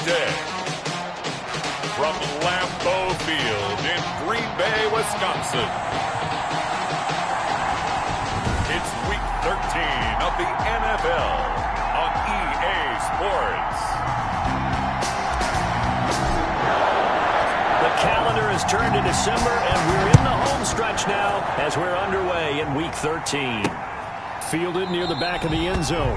day. From Lambeau Field in Green Bay, Wisconsin. It's Week 13 of the NFL on EA Sports. The calendar has turned to December, and we're in the home stretch now as we're underway in Week 13. Fielded near the back of the end zone.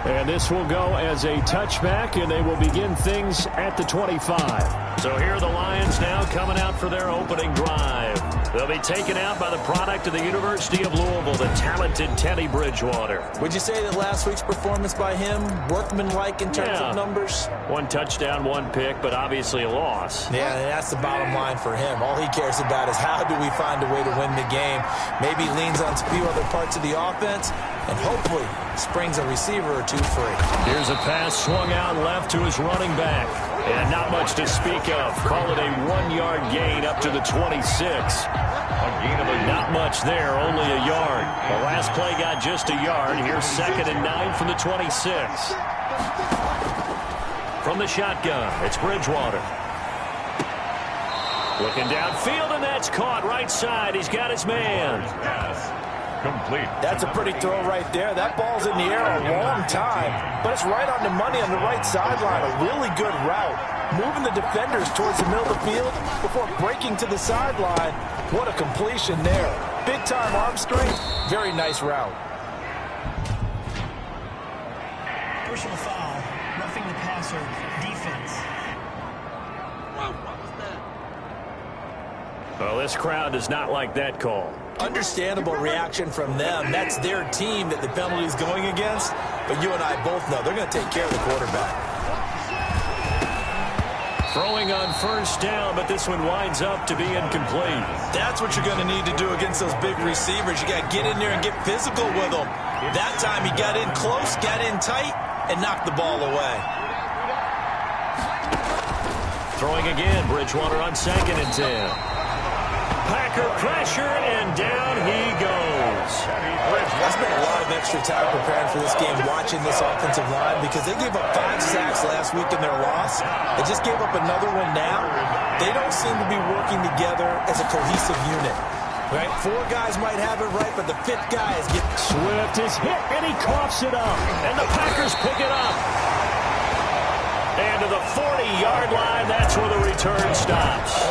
And this will go as a touchback, and they will begin things at the 25. So here are the Lions now coming out for their opening drive. They'll be taken out by the product of the University of Louisville, the talented Teddy Bridgewater. Would you say that last week's performance by him, workmanlike in terms of numbers? 1 touchdown, 1 pick, but obviously a loss. Yeah, that's the bottom line for him. All he cares about is how do we find a way to win the game. Maybe leans on a few other parts of the offense, and hopefully springs a receiver or two free. Here's a pass swung out left to his running back. And not much to speak of. Call it a 1-yard gain up to the 26. Not much there, only a yard. The last play got just a yard. Here's 2nd and 9 from the 26. From the shotgun, it's Bridgewater. Looking downfield, and that's caught right side. He's got his man. Complete. That's a pretty throw right there. That ball's in the air a long time, but it's right on the money on the right sideline. A really good route. Moving the defenders towards the middle of the field before breaking to the sideline. What a completion there. Big-time arm strength. Very nice route. Personal foul. Roughing the passer. Defense. What was that? Well, this crowd does not like that call. Understandable reaction from them. That's their team that the penalty is going against. But you and I both know they're going to take care of the quarterback. Throwing on first down, but this one winds up to be incomplete. That's what you're going to need to do against those big receivers. You got to get in there and get physical with them. That time he got in close, got in tight, and knocked the ball away. Throwing again, Bridgewater on 2nd and 10. Packer pressure, and down he goes. I spent a lot of extra time preparing for this game, watching this offensive line, because they gave up 5 sacks last week in their loss. They just gave up another one now. They don't seem to be working together as a cohesive unit. Right? 4 guys might have it right, but the 5th guy is getting... Swift is hit, and he coughs it up. And the Packers pick it up. And to the 40-yard line, that's where the return stops.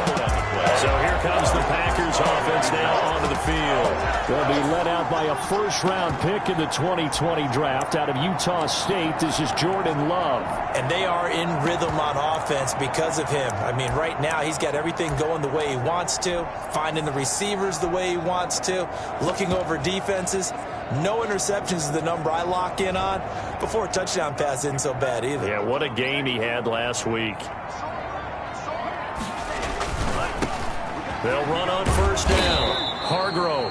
So here comes the Packers offense now onto the field. They'll be led out by a first-round pick in the 2020 draft out of Utah State. This is Jordan Love. And they are in rhythm on offense because of him. I mean, right now he's got everything going the way he wants to, finding the receivers the way he wants to, looking over defenses. No interceptions is the number I lock in on. Before a touchdown pass isn't so bad either. Yeah, what a game he had last week. They'll run on first down. Hargrove.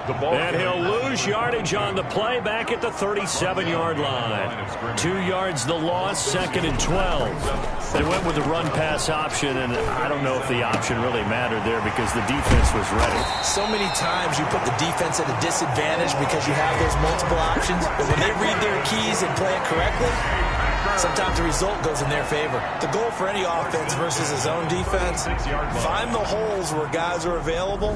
And he'll lose yardage on the play back at the 37-yard line. 2 yards the loss, 2nd and 12. They went with the run-pass option, and I don't know if the option really mattered there because the defense was ready. So many times you put the defense at a disadvantage because you have those multiple options, but when they read their keys and play it correctly, sometimes the result goes in their favor. The goal for any offense versus his own defense, find the holes where guys are available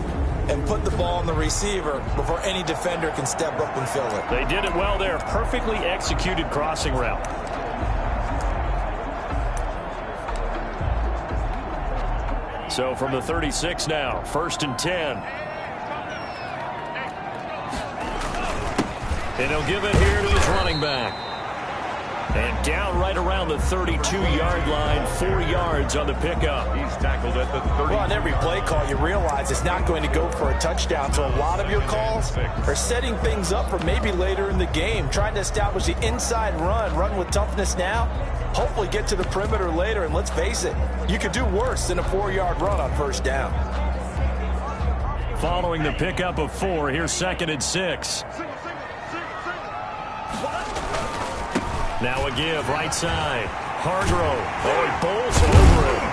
and put the ball on the receiver before any defender can step up and fill it. They did it well there. Perfectly executed crossing route. So from the 36 now, 1st and 10. And he'll give it here to his running back. And down right around the 32-yard line, 4 yards on the pickup. He's tackled at the 30. Well, on every play call, you realize it's not going to go for a touchdown. So a lot of your calls are setting things up for maybe later in the game, trying to establish the inside run with toughness now, hopefully get to the perimeter later. And let's face it, you could do worse than a 4-yard run on first down. Following the pickup of 4, here's 2nd and 6. Now a give, right side. Hargrove. Oh, he bowls over it.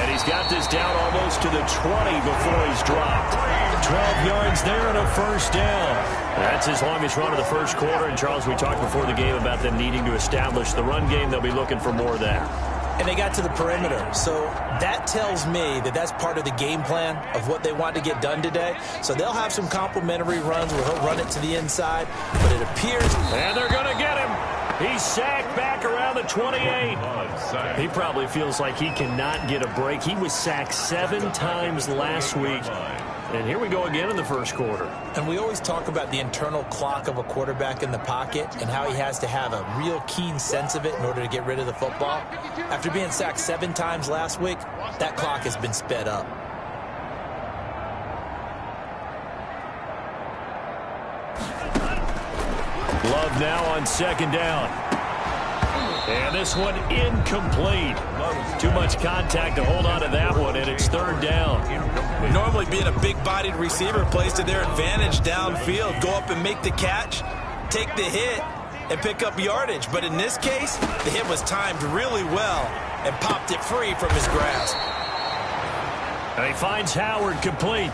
And he's got this down almost to the 20 before he's dropped. 12 yards there and a first down. That's his longest run of the first quarter. And, Charles, we talked before the game about them needing to establish the run game. They'll be looking for more of that. And they got to the perimeter. So that tells me that that's part of the game plan of what they want to get done today. So they'll have some complementary runs where he'll run it to the inside. But it appears... And they're going to get him. He's sacked back around the 28. He probably feels like he cannot get a break. He was sacked 7 times last week. And here we go again in the first quarter. And we always talk about the internal clock of a quarterback in the pocket and how he has to have a real keen sense of it in order to get rid of the football. After being sacked 7 times last week, that clock has been sped up. Love now on second down. And this one incomplete. Too much contact to hold on to that one, and it's third down. Normally being a big-bodied receiver plays to their advantage downfield. Go up and make the catch, take the hit, and pick up yardage. But in this case, the hit was timed really well and popped it free from his grasp. And he finds Howard complete.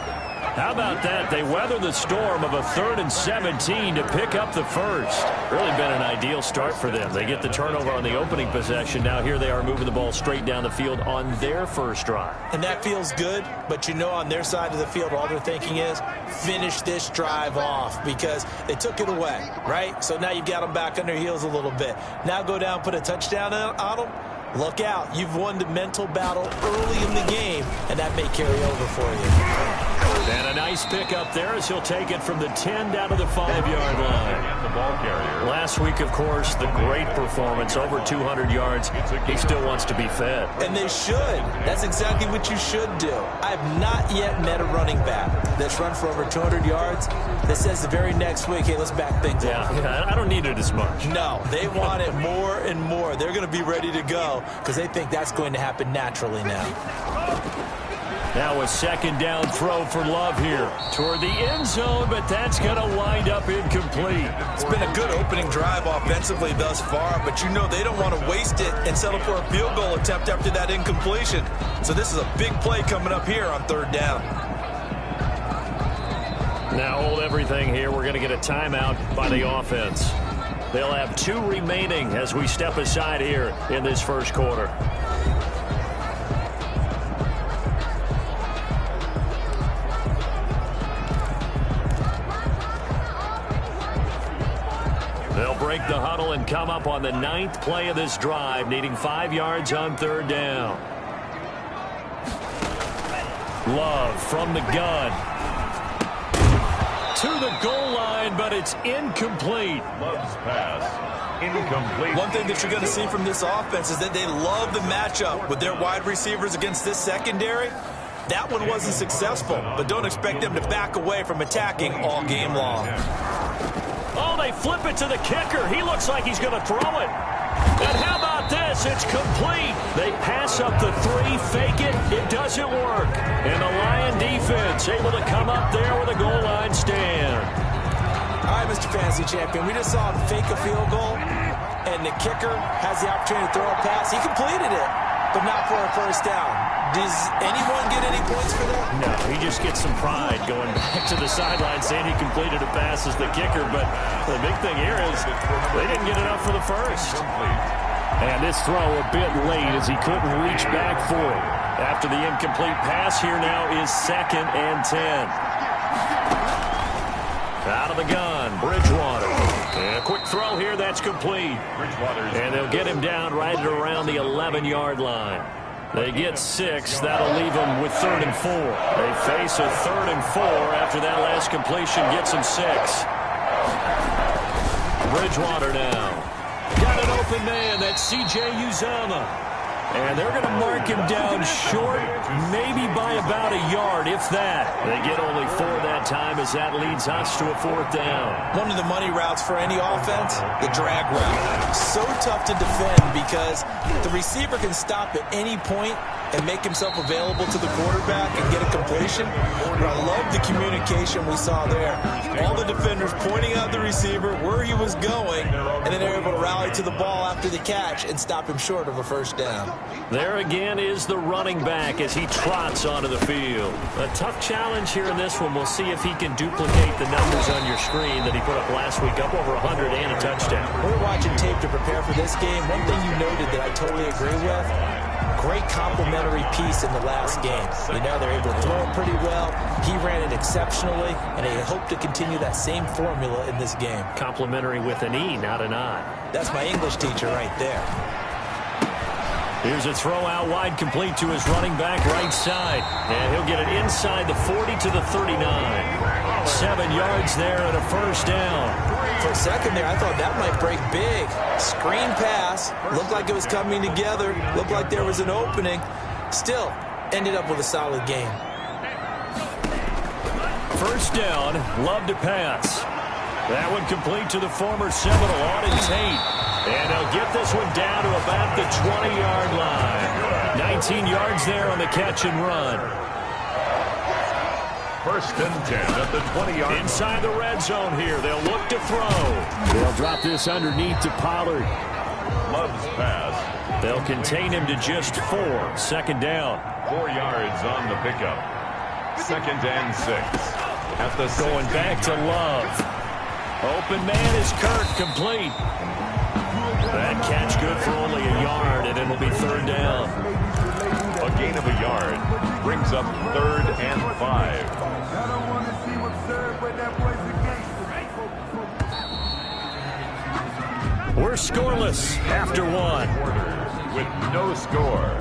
How about that? They weather the storm of a 3rd and 17 to pick up the first. Really been an ideal start for them. They get the turnover on the opening possession. Now here they are moving the ball straight down the field on their first drive. And that feels good, but you know on their side of the field, all they're thinking is finish this drive off because they took it away, right? So now you've got them back on their heels a little bit. Now go down, put a touchdown on them. Look out. You've won the mental battle early in the game, and that may carry over for you. And a nice pick up there as he'll take it from the 10 down to the 5-yard line. The ball carrier. Last week, of course, the great performance, over 200 yards. He still wants to be fed. And they should. That's exactly what you should do. I have not yet met a running back that's run for over 200 yards that says the very next week, hey, let's back things up. Yeah, I don't need it as much. No, they want it more and more. They're going to be ready to go because they think that's going to happen naturally now. Now a second down throw for Love here toward the end zone, but that's going to wind up incomplete. It's been a good opening drive offensively thus far, but you know they don't want to waste it and settle for a field goal attempt after that incompletion. So this is a big play coming up here on 3rd down. Now hold everything here. We're going to get a timeout by the offense. They'll have 2 remaining as we step aside here in this first quarter. They'll break the huddle and come up on the 9th play of this drive, needing 5 yards on 3rd down. Love from the gun. To the goal line, but it's incomplete. Love's pass. Incomplete. One thing that you're going to see from this offense is that they love the matchup with their wide receivers against this secondary. That one wasn't successful, but don't expect them to back away from attacking all game long. Oh, they flip it to the kicker. He looks like he's going to throw it. And how about this? It's complete. They pass up the 3, fake it. It doesn't work. And the Lion defense able to come up there with a goal line stand. All right, Mr. Fantasy Champion, we just saw him fake a field goal, and the kicker has the opportunity to throw a pass. He completed it, but not for a first down. Does anyone get any points for that? No, he just gets some pride going back to the sideline saying he completed a pass as the kicker. But the big thing here is they didn't get enough for the first. And this throw a bit late as he couldn't reach back for it. After the incomplete pass, here now is 2nd and 10. Out of the gun, Bridgewater. And a quick throw here, that's complete. And they'll get him down right at around the 11-yard line. They get 6. That'll leave them with 3rd and 4. They face a 3rd and 4 after that last completion gets them 6. Bridgewater now. Got an open man. That's C.J. Uzomah. And they're going to mark him down short, maybe by about a yard, if that. They get only 4 that time as that leads us to a 4th down. One of the money routes for any offense, the drag route. So tough to defend because the receiver can stop at any point and make himself available to the quarterback and get a completion. But I love the communication we saw there. All the defenders pointing out the receiver where he was going, and then they were able to rally to the ball after the catch and stop him short of a first down. There again is the running back as he trots onto the field. A tough challenge here in this one. We'll see if he can duplicate the numbers on your screen that he put up last week, up over 100 and a touchdown. We were watching tape to prepare for this game. One thing you noted that I totally agree with, great complimentary piece in the last game. You know, they're able to throw it pretty well. He ran it exceptionally, and they hope to continue that same formula in this game. Complimentary with an E, not an I. That's my English teacher right there. Here's a throw out wide, complete to his running back right side. And he'll get it inside the 40 to the 39. 7 yards there and a first down. For a second there, I thought that might break big. Screen pass. Looked like it was coming together. Looked like there was an opening. Still, ended up with a solid game. First down, Love to pass. That one complete to the former Seminole, Auden Tate. And they'll get this one down to about the 20-yard line. 19 yards there on the catch and run. First and 10 at the 20-yard line. Inside the red zone here. They'll look to throw. They'll drop this underneath to Pollard. Love's pass. They'll contain him to just 4. Second down. 4 yards on the pickup. Second and 6 at the 6. Going back to Love. Open man is Kirk, complete. That catch good for only a yard, and it'll be third down. A gain of a yard brings up 3rd and 5. We're scoreless after 1. With no score.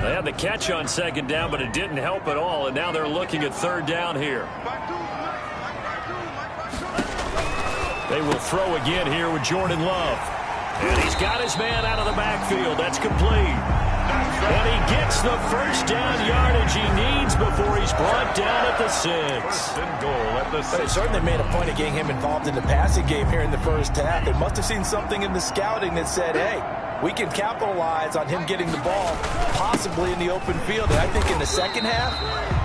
They had the catch on second down, but it didn't help at all, and now they're looking at third down here. They will throw again here with Jordan Love. And he's got his man out of the backfield. That's complete. And he gets the first down yardage he needs before he's brought down at the 6. First and goal at the 6. They certainly made a point of getting him involved in the passing game here in the first half. They must have seen something in the scouting that said, hey, we can capitalize on him getting the ball, possibly in the open field. And I think in the second half,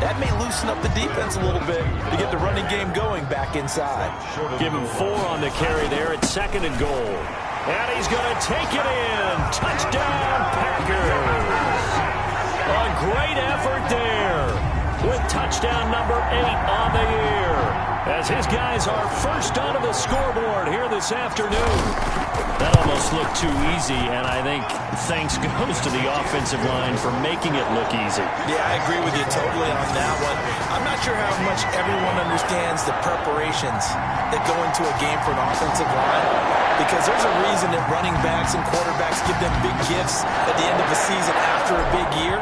that may loosen up the defense a little bit to get the running game going back inside. Give him 4 on the carry there at second and goal. And he's going to take it in. Touchdown, Packers. A great effort there with touchdown number 8 on the year as his guys are first onto the scoreboard here this afternoon. That almost looked too easy, and I think thanks goes to the offensive line for making it look easy. Yeah, I agree with you totally on that one. I'm not sure how much everyone understands the preparations that go into a game for an offensive line, because there's a reason that running backs and quarterbacks give them big gifts at the end of a season after a big year.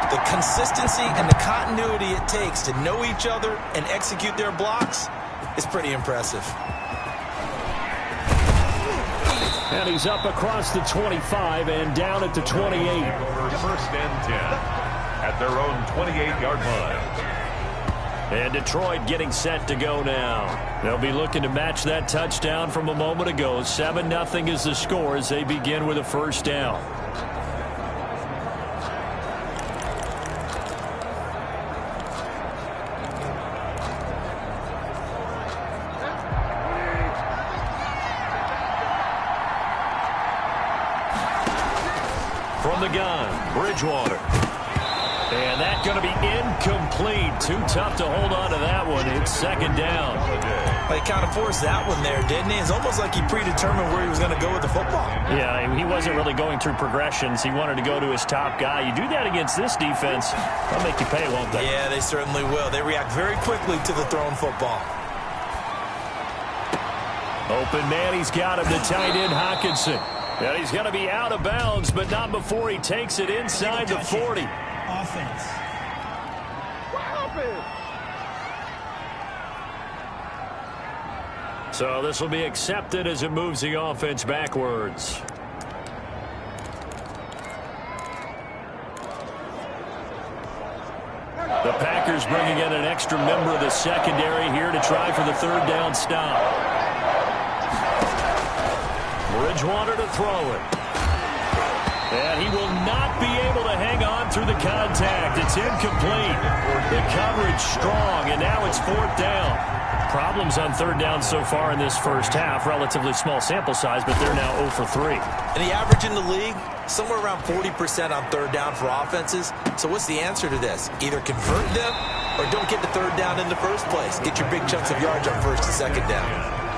The consistency and the continuity it takes to know each other and execute their blocks is pretty impressive. And he's up across the 25 and down at the 28. First and 10 at their own 28-yard line. And Detroit getting set to go now. They'll be looking to match that touchdown from a moment ago. 7-0 is the score as they begin with a first down. From the gun, Bridgewater. And that's going to be incomplete. Too tough to hold on to that one. It's second down. He kind of forced that one there, didn't he? It's almost like he predetermined where he was going to go with the football. Yeah, he wasn't really going through progressions. He wanted to go to his top guy. You do that against this defense, they'll make you pay, won't they? Yeah, they certainly will. They react very quickly to the thrown football. Open man, he's got him, the tight end, Hockenson. And he's going to be out of bounds, but not before he takes it inside the 40. Offense. What happened? So this will be accepted as it moves the offense backwards. The bringing in an extra member of the secondary here to try for the third down stop. Bridgewater to throw it. And he will not be able to hang on through the contact. It's incomplete. The coverage strong, and now it's fourth down. Problems on third down so far in this first half. Relatively small sample size, but they're now 0 for 3. And the average in the league, somewhere around 40% on third down for offenses. So what's the answer to this? Either convert them or don't get the third down in the first place. Get your big chunks of yards on first and second down.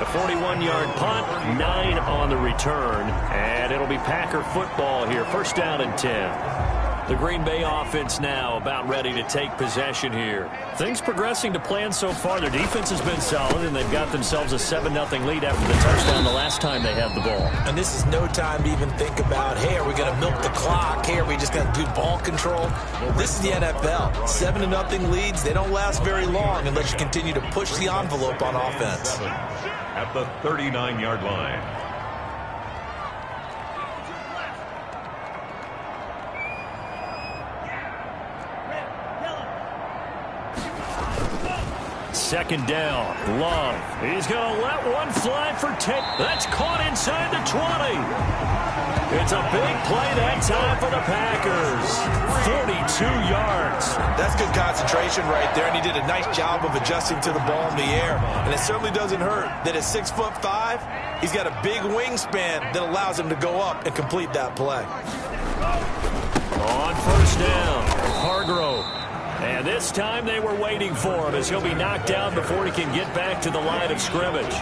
A 41-yard punt, 9 on the return, and it'll be Packer football here. First down and 10. The Green Bay offense now about ready to take possession here. Things progressing to plan so far. Their defense has been solid, and they've got themselves a 7-0 lead after the touchdown the last time they had the ball. And this is no time to even think about, hey, are we going to milk the clock? Hey, are we just going to do ball control? This is the NFL. 7-0 leads, they don't last very long unless you continue to push the envelope on offense. At the 39-yard line. Second down, Love. He's going to let one fly for 10. That's caught inside the 20. It's a big play that time for the Packers. 42 yards. That's good concentration right there, and he did a nice job of adjusting to the ball in the air. And it certainly doesn't hurt that at 6'5", he's got a big wingspan that allows him to go up and complete that play. On first down, Hargrove. And this time they were waiting for him as he'll be knocked down before he can get back to the line of scrimmage.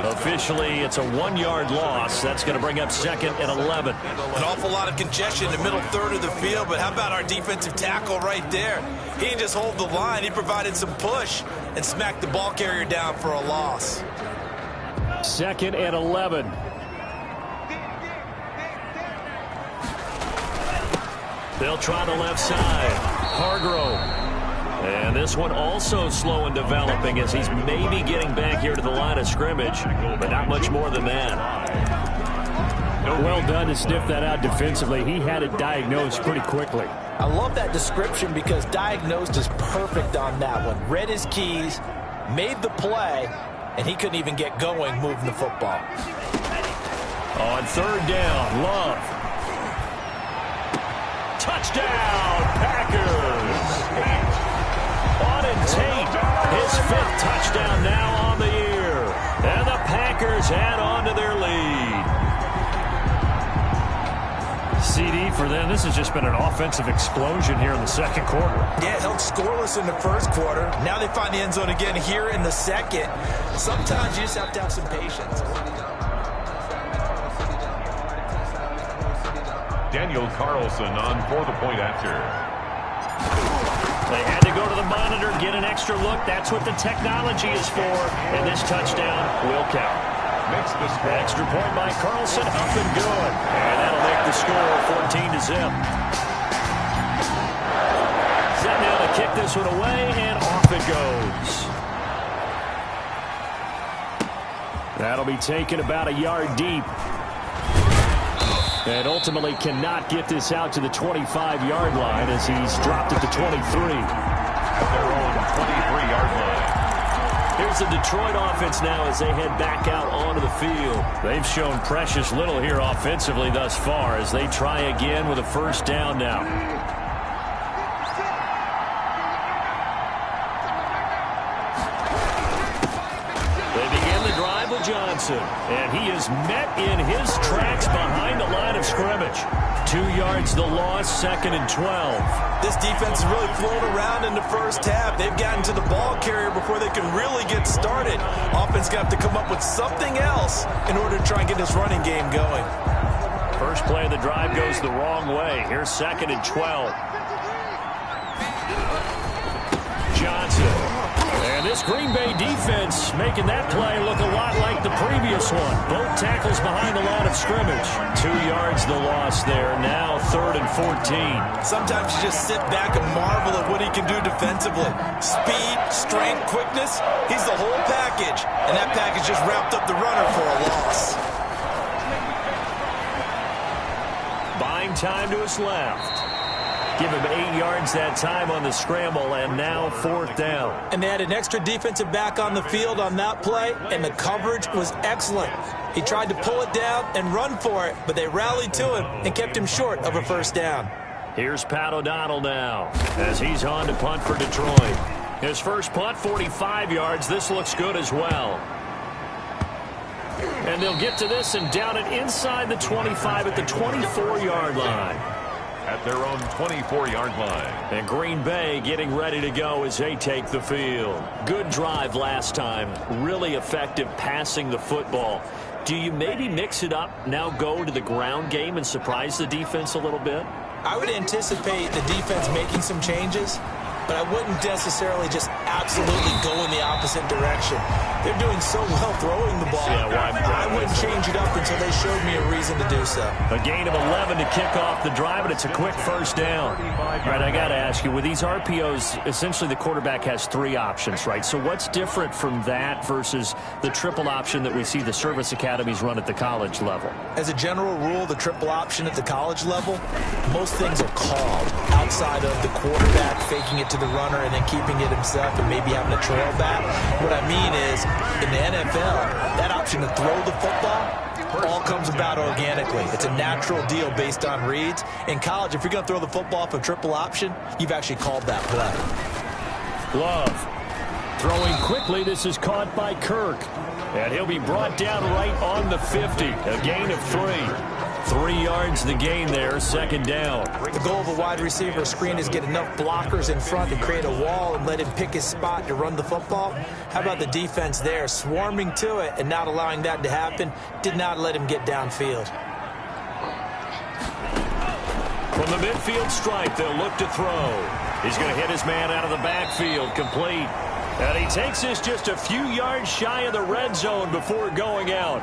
Officially, it's a 1-yard loss. That's going to bring up second and 11. An awful lot of congestion in the middle third of the field, but how about our defensive tackle right there? He didn't just hold the line. He provided some push and smacked the ball carrier down for a loss. Second and 11. They'll try the left side. Hargrove. And this one also slow in developing as he's maybe getting back here to the line of scrimmage, but not much more than that. Well done to sniff that out defensively. He had it diagnosed pretty quickly. I love that description because diagnosed is perfect on that one. Read his keys, made the play, and he couldn't even get going moving the football. On third down, Love. Touchdown, Packers! Auden Tate, his 5th touchdown now on the year. And the Packers add on to their lead. CD for them. This has just been an offensive explosion here in the second quarter. Yeah, held scoreless in the first quarter. Now they find the end zone again here in the second. Sometimes you just have to have some patience. Daniel Carlson on for the point after. They had to go to the monitor, get an extra look. That's what the technology is for. And this touchdown will count. Makes the score. Extra point by Carlson, up and good. And that'll make the score 14-0. Set now to kick this one away, and off it goes. That'll be taken about a yard deep. And ultimately cannot get this out to the 25-yard line as he's dropped it to 23. Their own 23-yard line. Here's the Detroit offense now as they head back out onto the field. They've shown precious little here offensively thus far as they try again with a first down now. Johnson, and he is met in his tracks behind the line of scrimmage. 2 yards the loss, second and 12. This defense has really flown around in the first half. They've gotten to the ball carrier before they can really get started. Offense got to come up with something else in order to try and get this running game going. First play of the drive goes the wrong way. Here's second and 12. Johnson. And this Green Bay defense making that play look a lot like the previous one. Both tackles behind the line of scrimmage. 2 yards the loss there. Now third and 14. Sometimes you just sit back and marvel at what he can do defensively. Speed, strength, quickness. He's the whole package. And that package just wrapped up the runner for a loss. Buying time to his left. Give him 8 yards that time on the scramble, and now 4th down. And they had an extra defensive back on the field on that play, and the coverage was excellent. He tried to pull it down and run for it, but they rallied to him and kept him short of a 1st down. Here's Pat O'Donnell now as he's on to punt for Detroit. His first punt, 45 yards. This looks good as well. And they'll get to this and down it inside the 25 at the 24-yard line. At their own 24-yard line. And Green Bay getting ready to go as they take the field. Good drive last time. Really effective passing the football. Do you maybe mix it up, now go to the ground game and surprise the defense a little bit? I would anticipate the defense making some changes, but I wouldn't necessarily just absolutely go in the opposite direction. They're doing so well throwing the ball. I wouldn't change it up until they showed me a reason to do so. A gain of 11 to kick off the drive, and it's a quick 1st down. All right, I got to ask you, with these RPOs, essentially the quarterback has 3 options, right? So what's different from that versus the triple option that we see the service academies run at the college level? As a general rule, the triple option at the college level, most things are called outside of the quarterback faking it to the runner and then keeping it himself and maybe having a trail back. What I mean is, in the NFL, that option to throw the football all comes about organically. It's a natural deal based on reads. In college, if you're going to throw the football off a triple option, you've actually called that play. Love. Throwing quickly, this is caught by Kirk. And he'll be brought down right on the 50. A gain of 3. 3 yards the gain there, 2nd down. The goal of a wide receiver screen is get enough blockers in front to create a wall and let him pick his spot to run the football. How about the defense there, swarming to it and not allowing that to happen? Did not let him get downfield. From the midfield stripe, they'll look to throw. He's going to hit his man out of the backfield, complete. And he takes this just a few yards shy of the red zone before going out.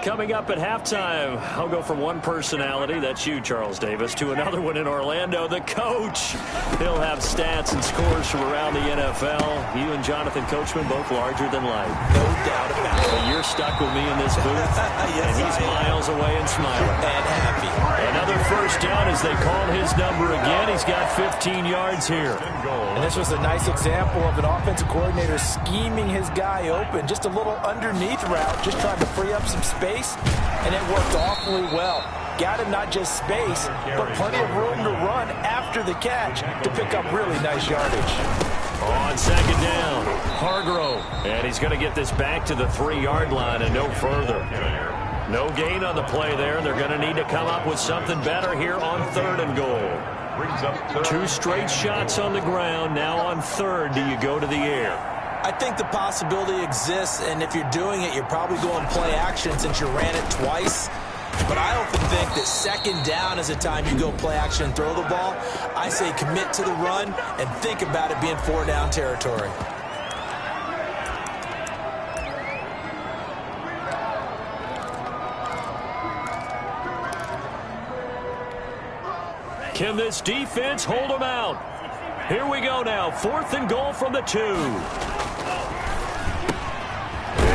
Coming up at halftime, I'll go from one personality, that's you, Charles Davis, to another one in Orlando, the coach. He'll have stats and scores from around the NFL. You and Jonathan Coachman, both larger than life. No doubt about it. But you're stuck with me in this booth, Yes, and he's miles away and smiling. And happy. Another 1st down as they call his number again. He's got 15 yards here. And this was a nice example of an offensive coordinator scheming his guy open. Just a little underneath route, just trying to free up some space. And it worked awfully well. Got him not just space, but plenty of room to run after the catch to pick up really nice yardage. On 2nd down, Hargrove. And he's going to get this back to the 3-yard line and no further. No gain on the play there. They're going to need to come up with something better here on 3rd and goal. 2 straight shots on the ground. Now on 3rd, do you go to the air? I think the possibility exists, and if you're doing it, you're probably going play action since you ran it twice. But I often think that 2nd down is the time you go play action and throw the ball. I say commit to the run and think about it being 4-down territory. Can this defense hold them out? Here we go now, 4th and goal from the 2.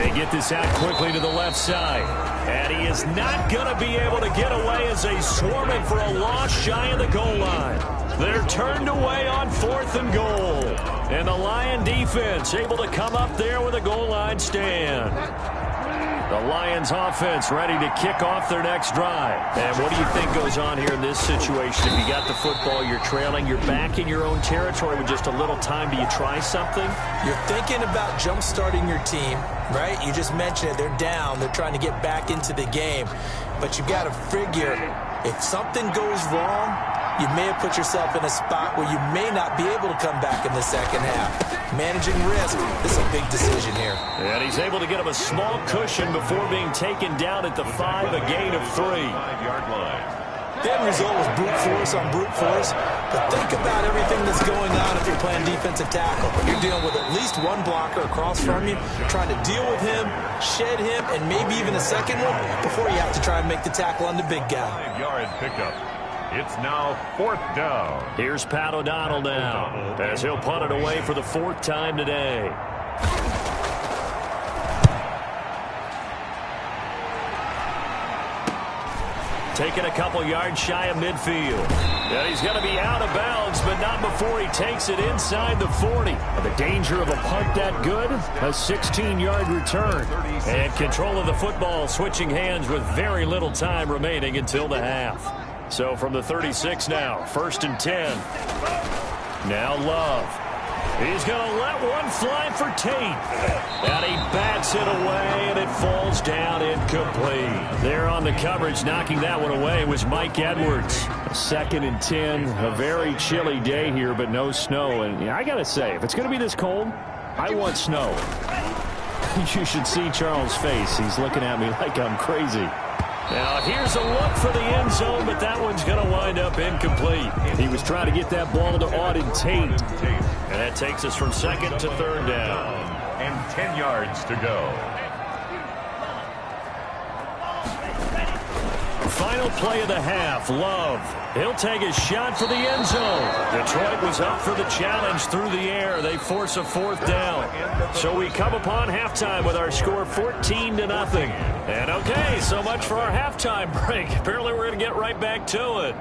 They get this out quickly to the left side. And he is not going to be able to get away as they swarm him for a loss shy of the goal line. They're turned away on 4th and goal. And the Lion defense able to come up there with a goal line stand. The Lions offense ready to kick off their next drive. And what do you think goes on here in this situation? If you got the football, you're trailing, you're back in your own territory with just a little time. Do you try something? You're thinking about jump-starting your team, right? You just mentioned it. They're down. They're trying to get back into the game. But you've got to figure if something goes wrong, you may have put yourself in a spot where you may not be able to come back in the 2nd half. Managing risk, this is a big decision here. And he's able to get him a small cushion before being taken down at the 5, a gain of 3. 5-yard line. The end result was brute force on brute force, but think about everything that's going on if you're playing defensive tackle. You're dealing with at least one blocker across from you, trying to deal with him, shed him, and maybe even a second one before you have to try and make the tackle on the big guy. 5-yard pickup. It's now 4th down. Here's Pat O'Donnell now, as he'll punt it away for the 4th time today. Taking a couple yards shy of midfield. And he's going to be out of bounds, but not before he takes it inside the 40. The danger of a punt that good? A 16-yard return. And control of the football switching hands with very little time remaining until the half. So from the 36 now, 1st and 10. Now Love. He's going to let one fly for Tate. And he bats it away, and it falls down incomplete. There on the coverage, knocking that one away, was Mike Edwards. 2nd and 10. A very chilly day here, but no snow. And I got to say, if it's going to be this cold, I want snow. You should see Charles' face. He's looking at me like I'm crazy. Now, here's a look for the end zone, but that one's going to wind up incomplete. He was trying to get that ball to Auden Tate. And that takes us from 2nd to 3rd down. And 10 yards to go. Final play of the half, Love. He'll take a shot for the end zone. Detroit was up for the challenge through the air. They force a 4th down. So we come upon halftime with our score 14-0. And okay, so much for our halftime break. Apparently we're going to get right back to it.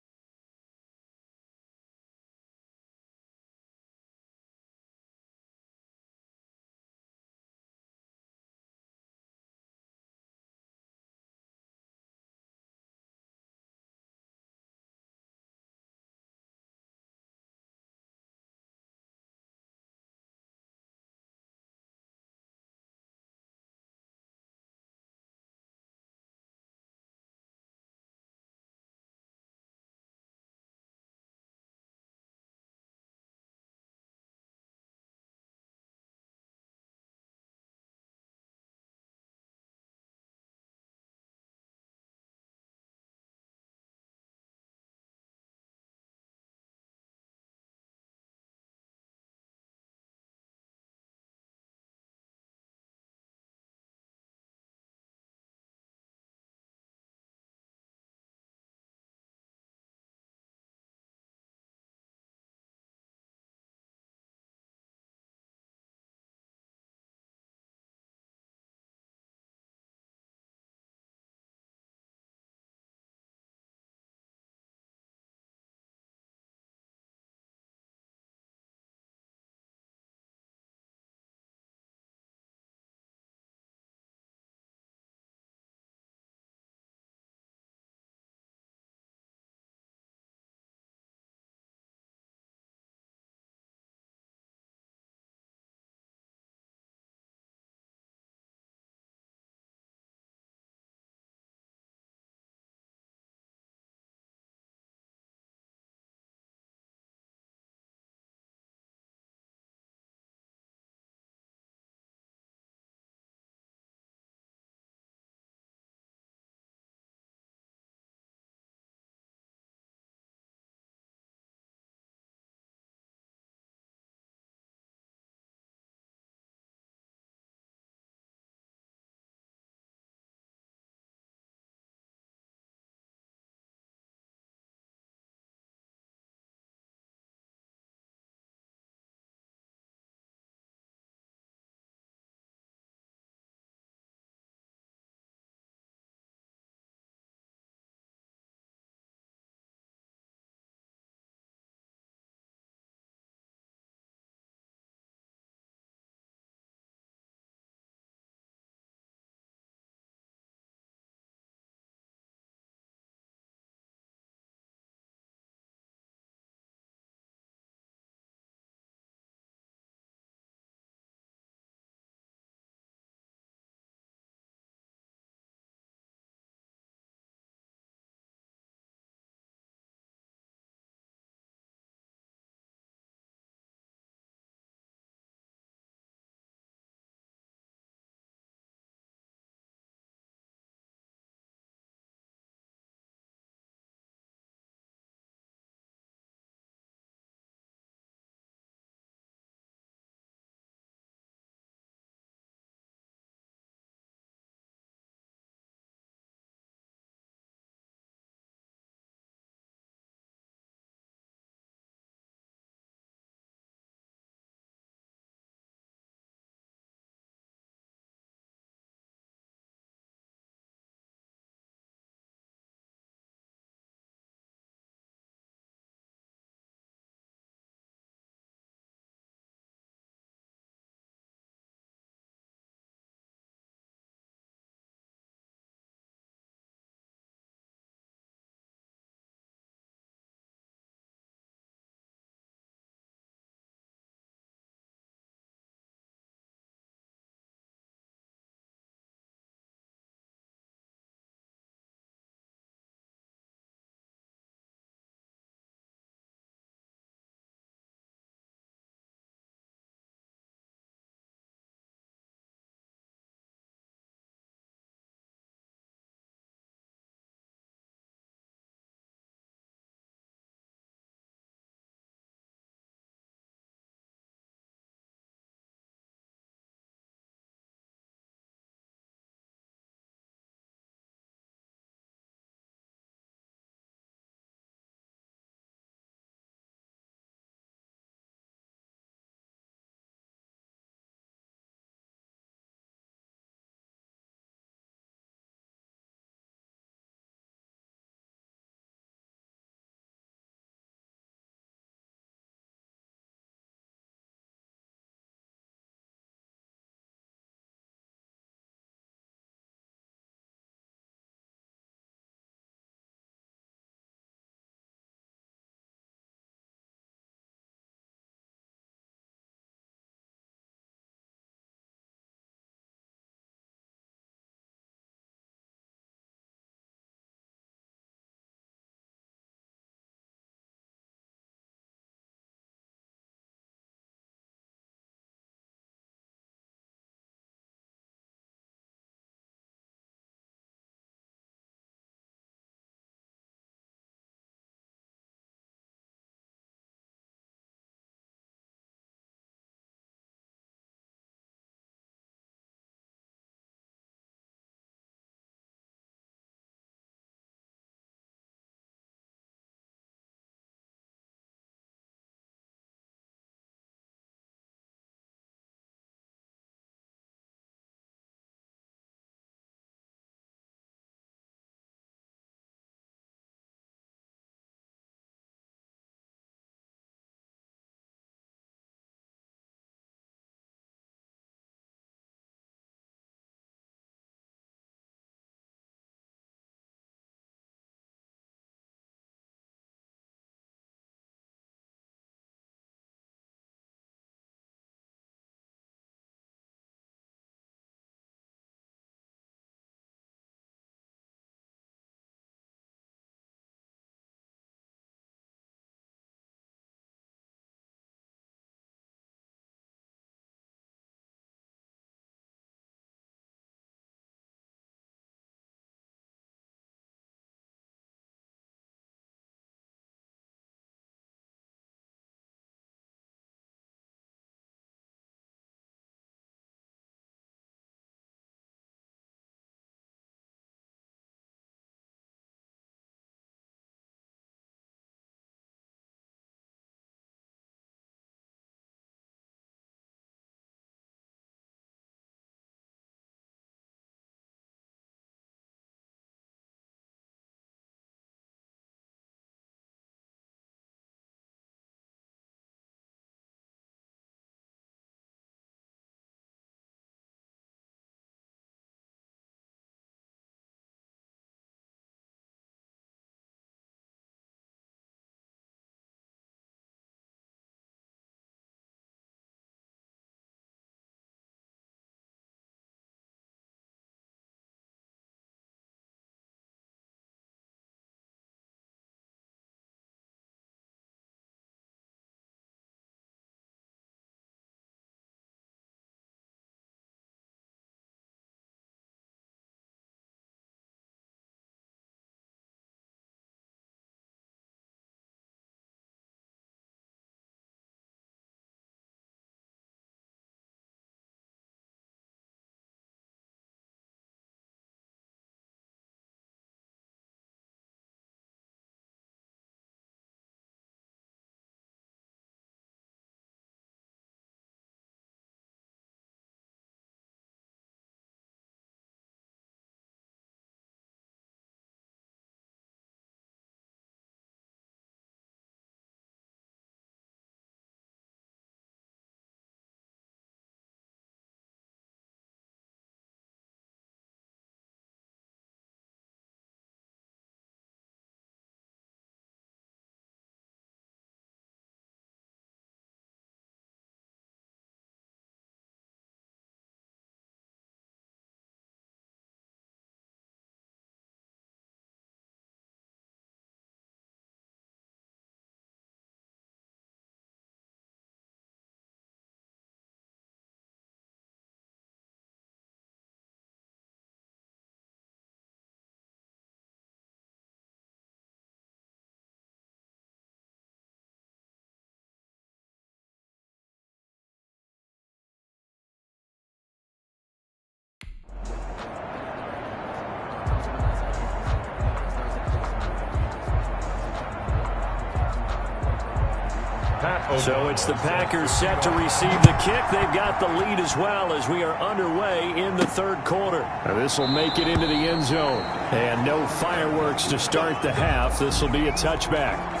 So it's the Packers set to receive the kick. They've got the lead as well as we are underway in the third quarter. This will make it into the end zone. And no fireworks to start the half. This will be a touchback.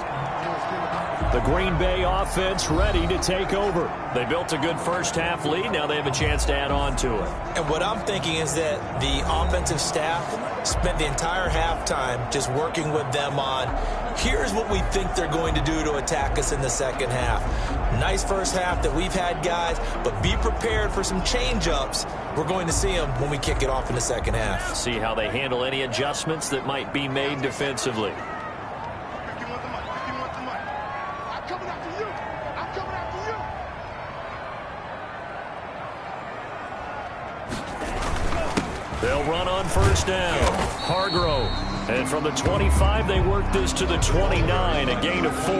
The Green Bay offense ready to take over. They built a good first half lead. Now they have a chance to add on to it. And what I'm thinking is that the offensive staff spent the entire halftime just working with them on, here's what we think they're going to do to attack us in the second half. Nice first half that we've had, guys, but be prepared for some change-ups. We're going to see them when we kick it off in the second half. See how they handle any adjustments that might be made defensively. They'll run on first down. Hargrove. And from the 25, they work this to the 29, a gain of 4.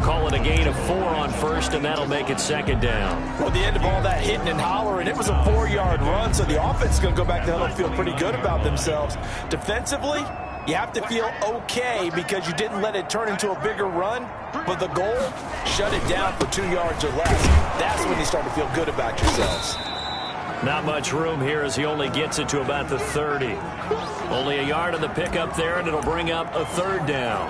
Call it a gain of 4 on first, and that'll make it second down. Well, at the end of all that hitting and hollering, it was a 4-yard run, so the offense is going to go back to hell and feel pretty good about themselves. Defensively, you have to feel okay because you didn't let it turn into a bigger run, but the goal, shut it down for 2 yards or less. That's when you start to feel good about yourselves. Not much room here as he only gets it to about the 30. Only a yard on the pickup there, and it'll bring up a third down.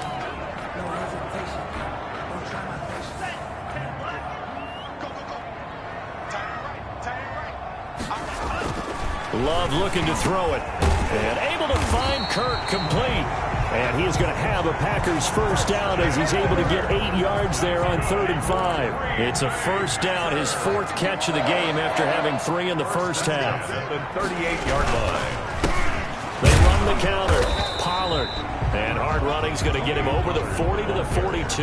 Love looking to throw it. And able to find Kirk complete. And he is going to have a Packers first down as he's able to get 8 yards there on 3rd and 5. It's a first down, his 4th catch of the game after having 3 in the first half. At the 38-yard line. They run the counter. Pollard. And hard running's going to get him over the 40 to the 42.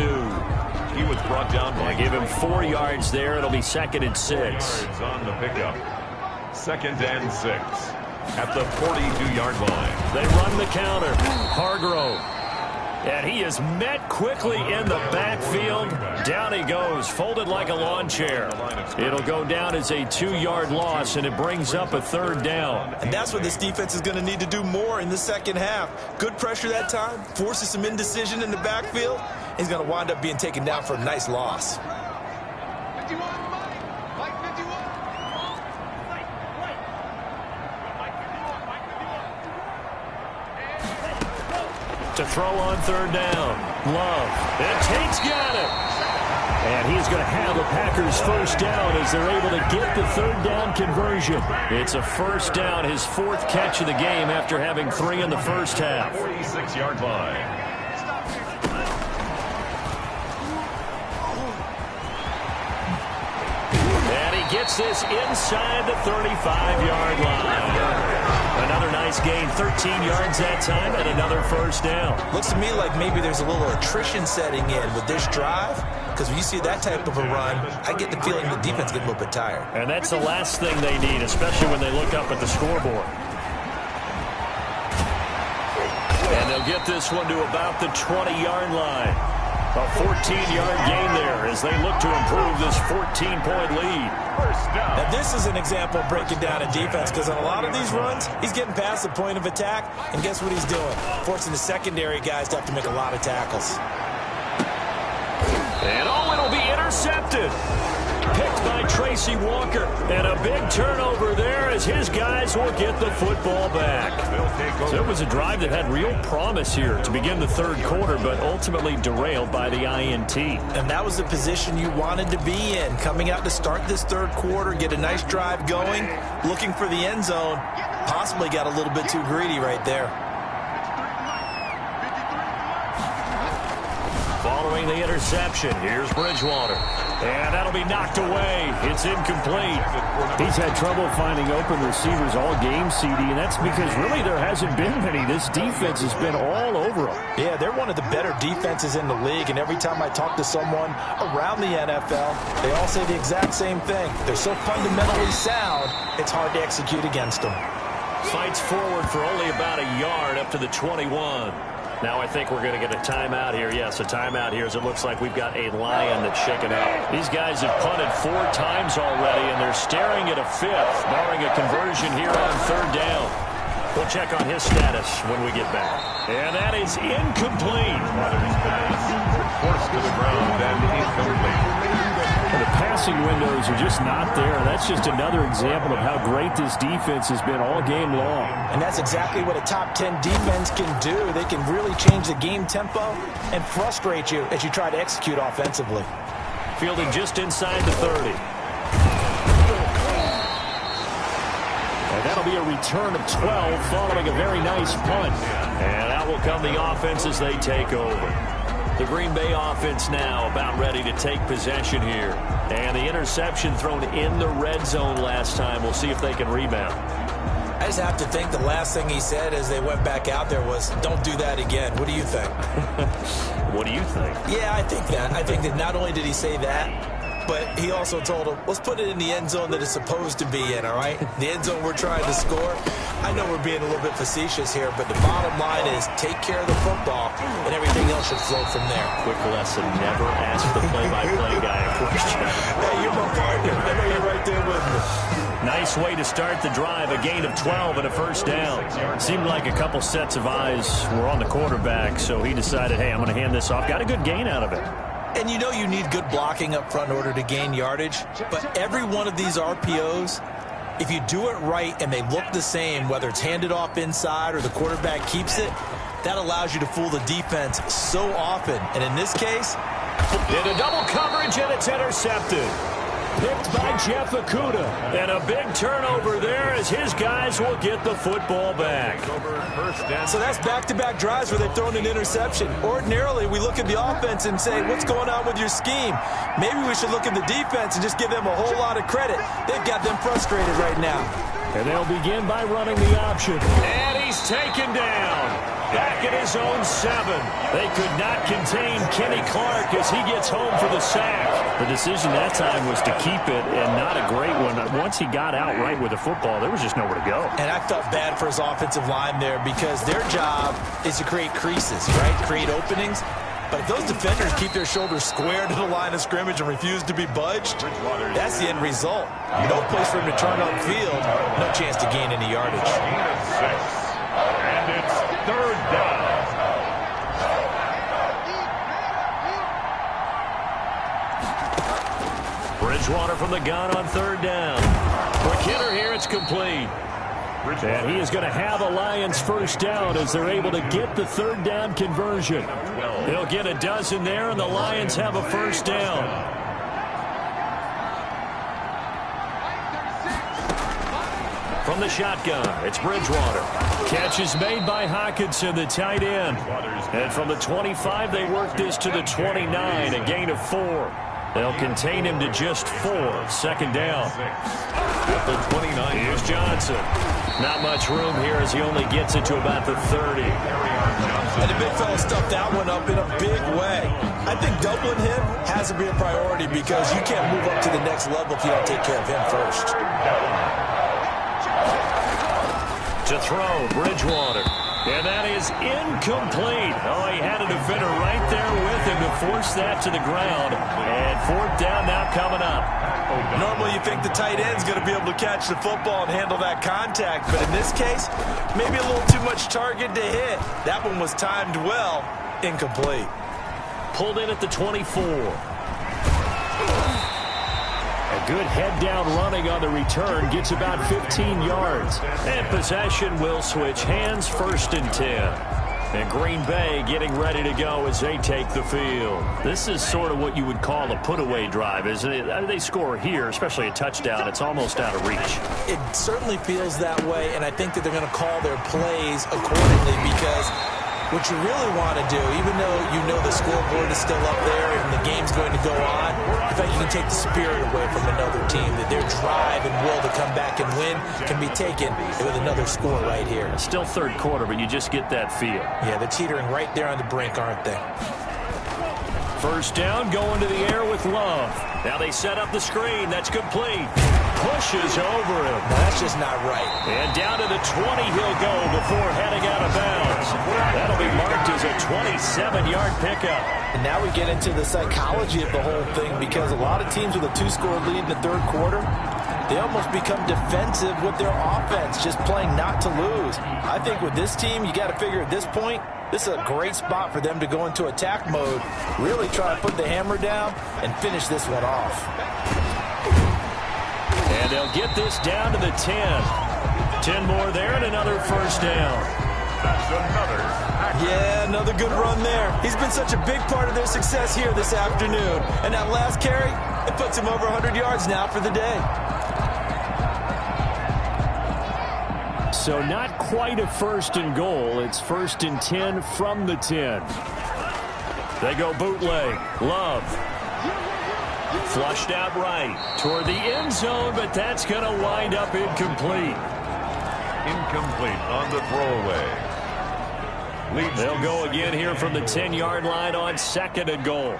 He was brought down by... Give him 4 yards there. It'll be 2nd and 6. Yards on the pickup. 2nd and 6. At the 42-yard line. They run the counter. Hargrove. And he is met quickly in the backfield. Down he goes, folded like a lawn chair. It'll go down as a 2-yard loss, and it brings up a 3rd down. And that's what this defense is going to need to do more in the second half. Good pressure that time, forces some indecision in the backfield. He's going to wind up being taken down for a nice loss. To throw on 3rd down. Love. And Tate's got it. And he's going to have a Packers first down as they're able to get the 3rd down conversion. It's a first down, his 4th catch of the game after having 3 in the first half. 46-yard line. And he gets this inside the 35-yard line. Another nice gain, 13 yards that time, and another first down. Looks to me like maybe there's a little attrition setting in with this drive, because when you see that type of a run, I get the feeling the defense gets a little bit tired. And that's the last thing they need, especially when they look up at the scoreboard. And they'll get this one to about the 20-yard line. A 14-yard gain there as they look to improve this 14-point lead. Now, this is an example of breaking down a defense, because on a lot of these runs, he's getting past the point of attack, and guess what he's doing? Forcing the secondary guys to have to make a lot of tackles. And it'll be intercepted. Picked by Tracy Walker. And a big turnover there as his guys will get the football back. So it was a drive that had real promise here to begin the third quarter, but ultimately derailed by the INT. And that was the position you wanted to be in. Coming out to start this third quarter, get a nice drive going, looking for the end zone. Possibly got a little bit too greedy right there. Following the interception, here's Bridgewater. And that'll be knocked away. It's incomplete. He's had trouble finding open receivers all game, CD, and that's because really there hasn't been many. This defense has been all over them. Yeah, they're one of the better defenses in the league, and every time I talk to someone around the NFL, they all say the exact same thing. They're so fundamentally sound, it's hard to execute against them. Fights forward for only about a yard up to the 21. Now I think we're going to get a timeout here. Yes, a timeout here as it looks like we've got a lion that's shaken up. These guys have punted 4 times already, and they're staring at a 5th, barring a conversion here on 3rd down. We'll check on his status when we get back. And that is incomplete. Waters pass, forced to the ground and incomplete. The passing windows are just not there. That's just another example of how great this defense has been all game long. And that's exactly what a top 10 defense can do. They can really change the game tempo and frustrate you as you try to execute offensively. Fielding just inside the 30. And that'll be a return of 12 following a very nice punt. And out will come the offense as they take over. The Green Bay offense now about ready to take possession here. And the interception thrown in the red zone last time. We'll see if they can rebound. I just have to think the last thing he said as they went back out there was, don't do that again. What do you think? What do you think? Yeah, I think that. I think that not only did he say that, but he also told him, let's put it in the end zone that it's supposed to be in, all right? The end zone we're trying to score. I know we're being a little bit facetious here, but the bottom line is take care of the football, and everything else should flow from there. Quick lesson, never ask the play-by-play guy a question. Hey, you're my partner. I know you're right there with me. Nice way to start the drive, a gain of 12 and a first down. Seemed like a couple sets of eyes were on the quarterback, so he decided, hey, I'm going to hand this off. Got a good gain out of it. And you know you need good blocking up front in order to gain yardage, but every one of these RPOs, if you do it right and they look the same, whether it's handed off inside or the quarterback keeps it, that allows you to fool the defense so often. And in this case, into double coverage, and it's intercepted. Picked by Jeff Okudah. And a big turnover there as his guys will get the football back. So that's back-to-back drives where they've thrown an interception. Ordinarily, we look at the offense and say, what's going on with your scheme? Maybe we should look at the defense and just give them a whole lot of credit. They've got them frustrated right now. And they'll begin by running the option. And he's taken down. Back at his own 7. They could not contain Kenny Clark as he gets home for the sack. The decision that time was to keep it, and not a great one. Once he got out right with the football, there was just nowhere to go. And I felt bad for his offensive line there because their job is to create creases, right? Create openings. But if those defenders keep their shoulders square to the line of scrimmage and refuse to be budged, that's the end result. No place for him to turn upfield, no chance to gain any yardage. And it's third down. Bridgewater from the gun on third down. Quick hitter here, it's complete. And he is going to have a Lions first down as they're able to get the third down conversion. They'll get a dozen there, and the Lions have a first down. From the shotgun, it's Bridgewater. Catch is made by Hockenson, the tight end. And from the 25, they work this to the 29, a gain of 4. They'll contain him to just 4. Second down. At the 29. Here's Johnson. Not much room here as he only gets it to about the 30. And the big fella stuffed that one up in a big way. I think doubling him has to be a priority because you can't move up to the next level if you don't take care of him first. To throw, Bridgewater. And that is incomplete. Oh, he had a defender right there with him to force that to the ground. And fourth down now coming up. Normally you think the tight end's going to be able to catch the football and handle that contact. But in this case, maybe a little too much target to hit. That one was timed well. Incomplete. Pulled in at the 24. A good head-down running on the return. Gets about 15 yards. And possession will switch hands, first and 10. And Green Bay getting ready to go as they take the field. This is sort of what you would call a put-away drive, isn't it? They score here, especially a touchdown. It's almost out of reach. It certainly feels that way, and I think that they're going to call their plays accordingly because what you really want to do, even though you know the scoreboard is still up there and the game's going to go on, in fact, you can take the spirit away from another team, that their drive and will to come back and win can be taken with another score right here. Still third quarter, but you just get that feel. Yeah, they're teetering right there on the brink, aren't they? First down, going to the air with Love. Now they set up the screen. That's complete. Pushes over him. No, that's just not right. And down to the 20 he'll go before heading out of bounds. That'll be marked as a 27-yard pickup. And now we get into the psychology of the whole thing because a lot of teams with a 2-score lead in the third quarter, They almost become defensive with their offense, just playing not to lose. I think with this team, you got to figure at this point, this is a great spot for them to go into attack mode, really try to put the hammer down and finish this one off. And they'll get this down to the 10. 10 more there and another first down. That's another. Yeah, another good run there. He's been such a big part of their success here this afternoon. And that last carry, it puts him over 100 yards now for the day. So not quite a first and goal. It's first and 10 from the 10. They go bootleg. Love. Flushed out right toward the end zone, but that's going to wind up incomplete. Incomplete on the throwaway. They'll go again here from the 10-yard line on second and goal.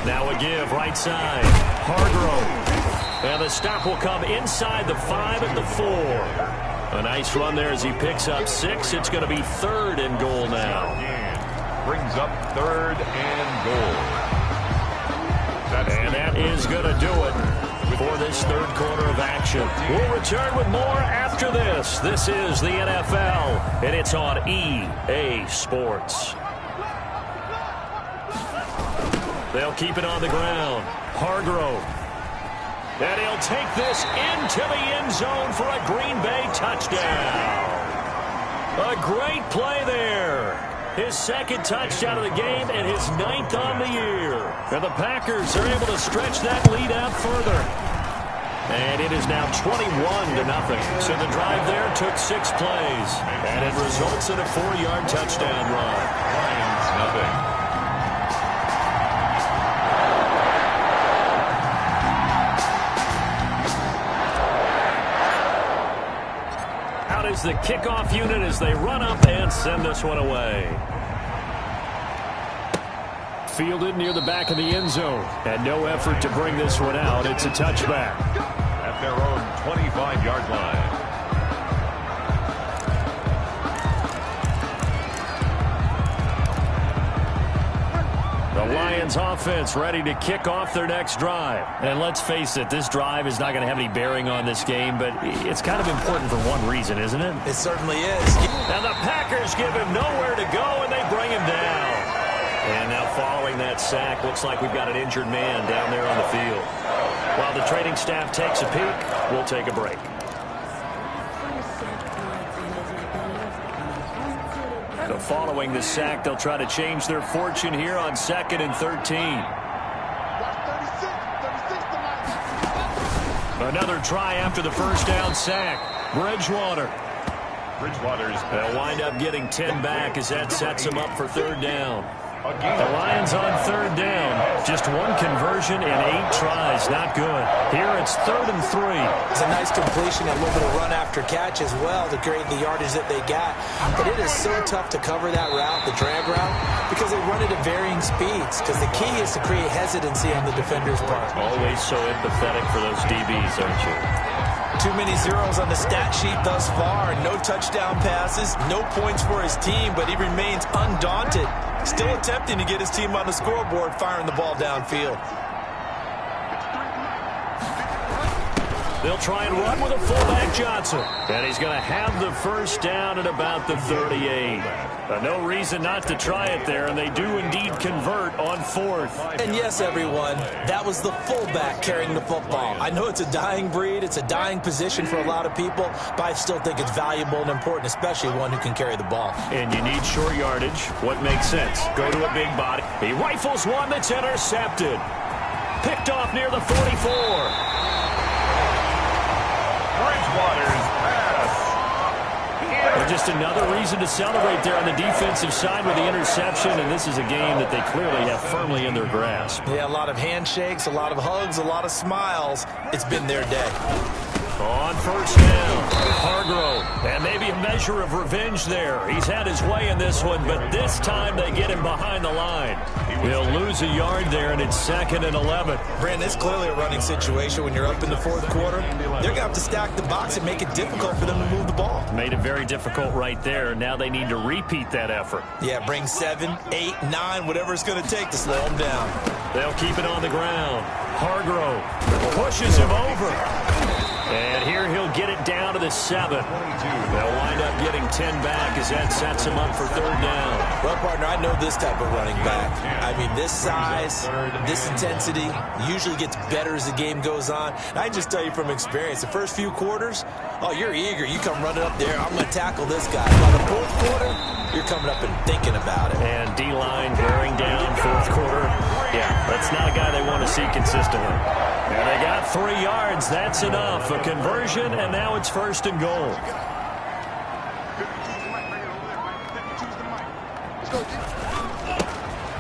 Now a give right side. Hargrove. And the stop will come inside the 5 at the 4. A nice run there as he picks up 6. It's going to be third and goal now. Brings up third and goal. And that is going to do it for this third quarter of action. We'll return with more after this. This is the NFL, and it's on EA Sports. They'll keep it on the ground. Hargrove. And he'll take this into the end zone for a Green Bay touchdown. A great play there. His second touchdown of the game and his 9th on the year. And the Packers are able to stretch that lead out further. And it is now 21-0. So the drive there took 6 plays. And it results in a 4-yard touchdown run. Lions nothing. Out is the kickoff unit as they run up and send this one away. Fielded near the back of the end zone. And no effort to bring this one out. It's a touchback. At their own 25-yard line. The Lions offense ready to kick off their next drive. And let's face it, this drive is not going to have any bearing on this game, but it's kind of important for one reason, isn't it? It certainly is. And the Packers give him nowhere to go, and they bring him down. And now following that sack, looks like we've got an injured man down there on the field. While the training staff takes a peek, we'll take a break. So following the sack, they'll try to change their fortune here on 2nd and 13. Another try after the first down sack. Bridgewater. They'll wind up getting 10 back as that sets them up for third down. The Lions on third down. Just one conversion in 8 tries. Not good. Here it's 3rd and 3. It's a nice completion, a little bit of run after catch as well to create the yardage that they got. But it is so tough to cover that route, the drag route, because they run it at varying speeds. Because the key is to create hesitancy on the defender's part. Always so empathetic for those DBs, aren't you? Too many zeros on the stat sheet thus far. No touchdown passes, no points for his team, but he remains undaunted. Still attempting to get his team on the scoreboard, firing the ball downfield. They'll try and run with a fullback Johnson. And he's going to have the first down at about the 38. No reason not to try it there, and they do indeed convert on 4th. And yes, everyone, that was the fullback carrying the football. I know it's a dying breed, it's a dying position for a lot of people, but I still think it's valuable and important, especially one who can carry the ball. And you need short yardage. What makes sense? Go to a big body. He rifles one that's intercepted. Picked off near the 44. Bridgewater's pass. Well, just another reason to celebrate there on the defensive side with the interception, and this is a game that they clearly have firmly in their grasp. Yeah, a lot of handshakes, a lot of hugs, a lot of smiles. It's been their day. On first down, Hargrove, and maybe a measure of revenge there. He's had his way in this one, but this time they get him behind the line. He'll lose a yard there, and it's 2nd and 11. Brandon, it's clearly a running situation when you're up in the fourth quarter. They're going to have to stack the box and make it difficult for them to move the ball. Made it very difficult right there. Now they need to repeat that effort. Yeah, bring 7, 8, 9, whatever it's going to take to slow them down. They'll keep it on the ground. Hargrove pushes him over. And here he'll get it down to the 7. They'll wind up getting 10 back as that sets him up for 3rd down. Well, partner, I know this type of running back. I mean, this size, this intensity usually gets better as the game goes on. And I can just tell you from experience, the first few quarters, oh, you're eager. You come running up there, I'm going to tackle this guy. By the fourth quarter, you're coming up and thinking about it. And D-line bearing down fourth quarter. Yeah, that's not a guy they want to see consistently. And they got 3 yards. That's enough. A conversion, and now it's 1st and goal.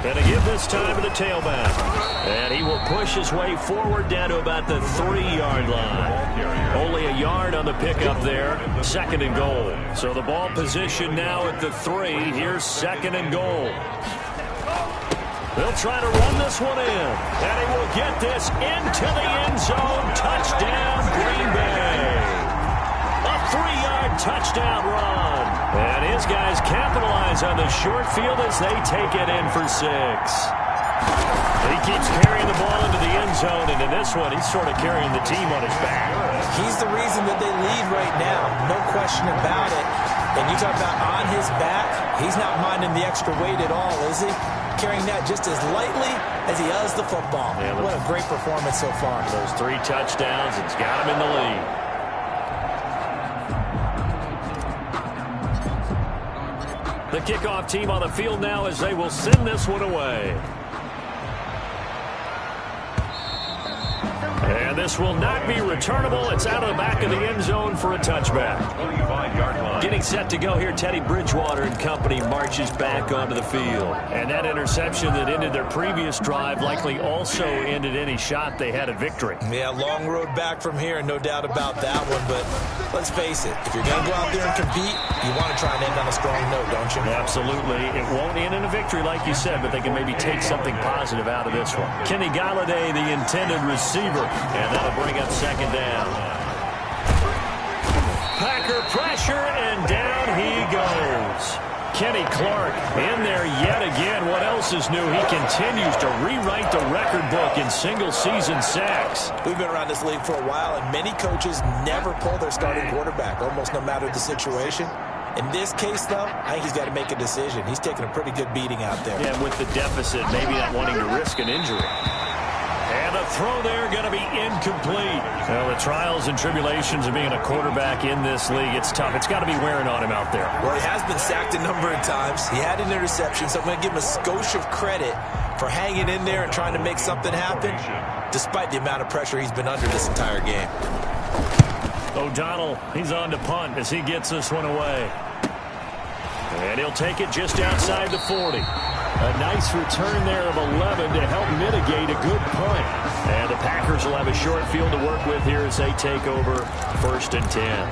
And a give this time to the tailback. And he will push his way forward down to about the 3-yard line. Only a yard on the pickup there. 2nd and goal. So the ball position now at the 3. Here's 2nd and goal. They'll try to run this one in. And he will get this into the end zone. Touchdown, Green Bay. A 3-yard touchdown run. And his guys capitalize on the short field as they take it in for 6. He keeps carrying the ball into the end zone, and in this one, he's sort of carrying the team on his back. He's the reason that they lead right now. No question about it. And you talk about on his back, he's not minding the extra weight at all, is he? Carrying that just as lightly as he does the football. Yeah, what a great performance so far. Those 3 touchdowns, it's got him in the lead. The kickoff team on the field now as they will send this one away. And this will not be returnable. It's out of the back of the end zone for a touchback. 25-yard line. Getting set to go here, Teddy Bridgewater and company marches back onto the field. And that interception that ended their previous drive likely also ended any shot they had at victory. Yeah, long road back from here, no doubt about that one. But let's face it, if you're going to go out there and compete, you want to try and end on a strong note, don't you? Absolutely. It won't end in a victory like you said, but they can maybe take something positive out of this one. Kenny Galladay, the intended receiver, and that'll bring up 2nd down. Packer pressure, and down he goes. Kenny Clark in there yet again. What else is new? He continues to rewrite the record book in single-season sacks. We've been around this league for a while, and many coaches never pull their starting quarterback, almost no matter the situation. In this case, though, I think he's got to make a decision. He's taking a pretty good beating out there. Yeah, with the deficit, maybe not wanting to risk an injury. And the throw there going to be incomplete. Well, the trials and tribulations of being a quarterback in this league, it's tough. It's got to be wearing on him out there. Well, he has been sacked a number of times. He had an interception, so I'm going to give him a skosh of credit for hanging in there and trying to make something happen, despite the amount of pressure he's been under this entire game. O'Donnell, he's on to punt as he gets this one away. And he'll take it just outside the 40. A nice return there of 11 to help mitigate a good punt. And the Packers will have a short field to work with here as they take over 1st and 10.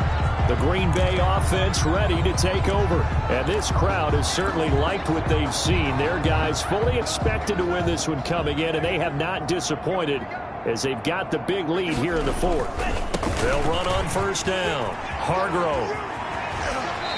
The Green Bay offense ready to take over. And this crowd has certainly liked what they've seen. Their guys fully expected to win this one coming in, and they have not disappointed as they've got the big lead here in the 4th. They'll run on 1st down. Hargrove.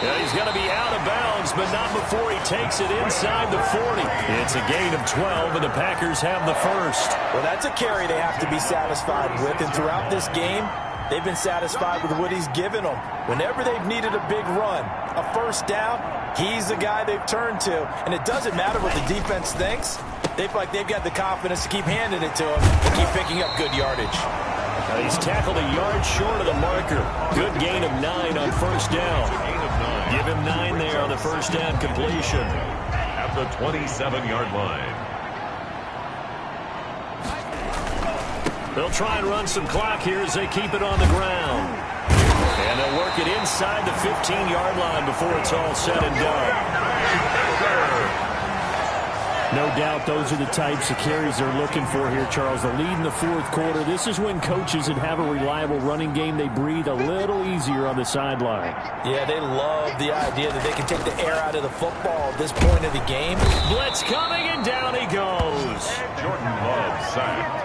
Yeah, he's going to be out of bounds, but not before he takes it inside the 40. It's a gain of 12, and the Packers have the 1st. Well, that's a carry they have to be satisfied with, and throughout this game, they've been satisfied with what he's given them. Whenever they've needed a big run, a 1st down, he's the guy they've turned to, and it doesn't matter what the defense thinks. They feel like they've got the confidence to keep handing it to him and keep picking up good yardage. He's tackled a yard short of the marker. Good gain of 9 on 1st down. Give him 9 there on the 1st down completion. At the 27-yard line. They'll try and run some clock here as they keep it on the ground. And they'll work it inside the 15-yard line before it's all said and done. No doubt those are the types of carries they're looking for here, Charles. The lead in the fourth quarter. This is when coaches that have a reliable running game, they breathe a little easier on the sideline. Yeah, they love the idea that they can take the air out of the football at this point of the game. Blitz coming, and down he goes. Jordan Love sacked.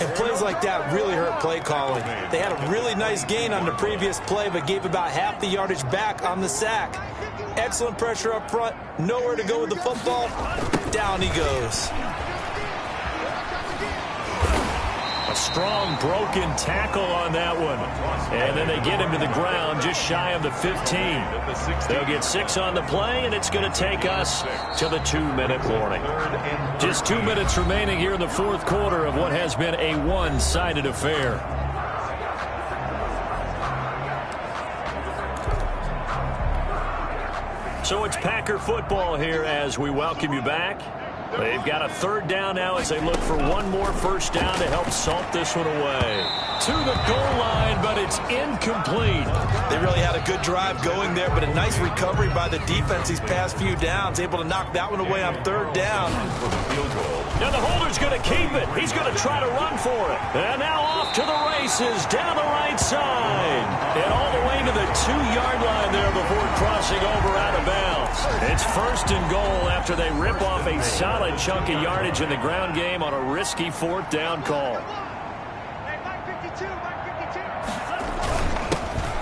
And plays like that really hurt play calling. They had a really nice gain on the previous play, but gave about half the yardage back on the sack. Excellent pressure up front. Nowhere to go with the football. Down he goes. A strong broken tackle on that one. And then they get him to the ground just shy of the 15. They'll get 6 on the play, and it's going to take us to the 2-minute warning. Just 2 minutes remaining here in the fourth quarter of what has been a one-sided affair. So it's Packer football here as we welcome you back. They've got a third down now as they look for one more first down to help salt this one away. To the goal line, but it's incomplete. They really had a good drive going there, but a nice recovery by the defense these past few downs. Able to knock that one away on third down. Now the holder's going to keep it. He's going to try to run for it. And now off to the races down the right side. And all the way to the 2-yard line there before crossing over out of bounds. It's first and goal after they rip off a solid chunk of yardage in the ground game on a risky fourth down call.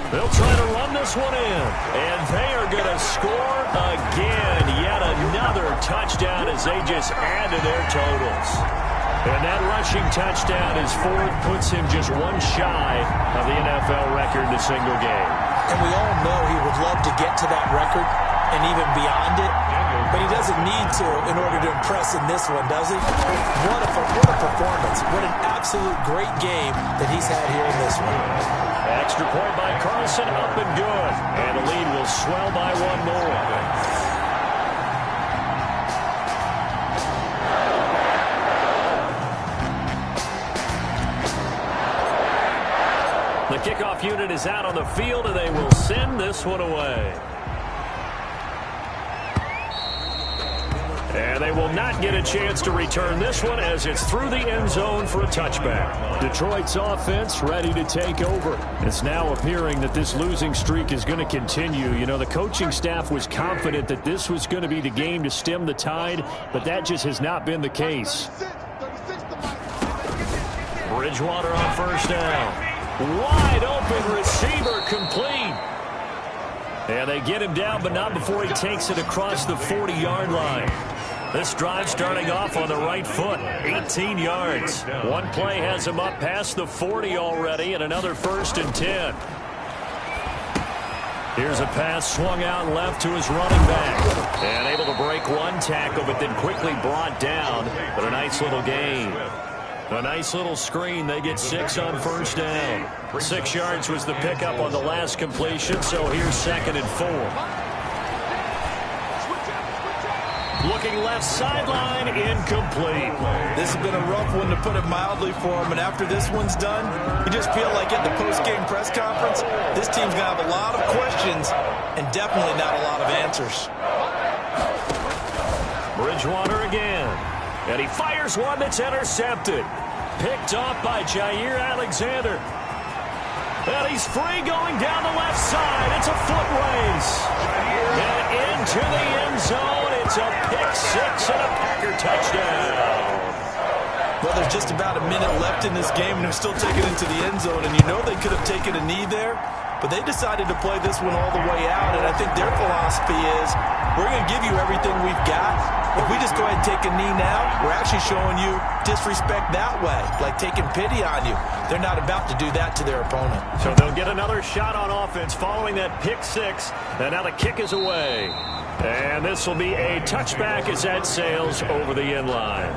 They'll try to run this one in. And they are going to score again. Yet another touchdown as they just add to their totals. And that rushing touchdown is fourth, puts him just one shy of the NFL record in a single game. And we all know he would love to get to that record and even beyond it. But he doesn't need to in order to impress in this one, does he? What a performance. What an absolute great game that he's had here in this one. Extra point by Carlson, up and good. And the lead will swell by one more. The kickoff unit is out on the field, and they will send this one away. And they will not get a chance to return this one as it's through the end zone for a touchback. Detroit's offense ready to take over. It's now appearing that this losing streak is going to continue. You know, the coaching staff was confident that this was going to be the game to stem the tide, but that just has not been the case. Bridgewater on first down. Wide open receiver complete. And they get him down, but not before he takes it across the 40-yard line. This drive starting off on the right foot, 18 yards. One play has him up past the 40 already, and another first and 10. Here's a pass swung out left to his running back. And able to break one tackle, but then quickly brought down. But a nice little gain. A nice little screen. They get 6 on first down. 6 yards was the pickup on the last completion, so here's 2nd and 4. Looking left sideline, incomplete. This has been a rough one, to put it mildly, for him. And after this one's done, you just feel like at the post-game press conference, this team's going to have a lot of questions and definitely not a lot of answers. Bridgewater again. And he fires one that's intercepted. Picked off by Jair Alexander. And he's free going down the left side. It's a foot race. And into the end zone. It's a pick-6 and a Packer touchdown. Well, there's just about a minute left in this game, and they're still taking it into the end zone. And you know they could have taken a knee there, but they decided to play this one all the way out. And I think their philosophy is, we're going to give you everything we've got. If we just go ahead and take a knee now, we're actually showing you disrespect that way, like taking pity on you. They're not about to do that to their opponent. So they'll get another shot on offense following that pick-6, and now the kick is away. And this will be a touchback as that sails over the end line.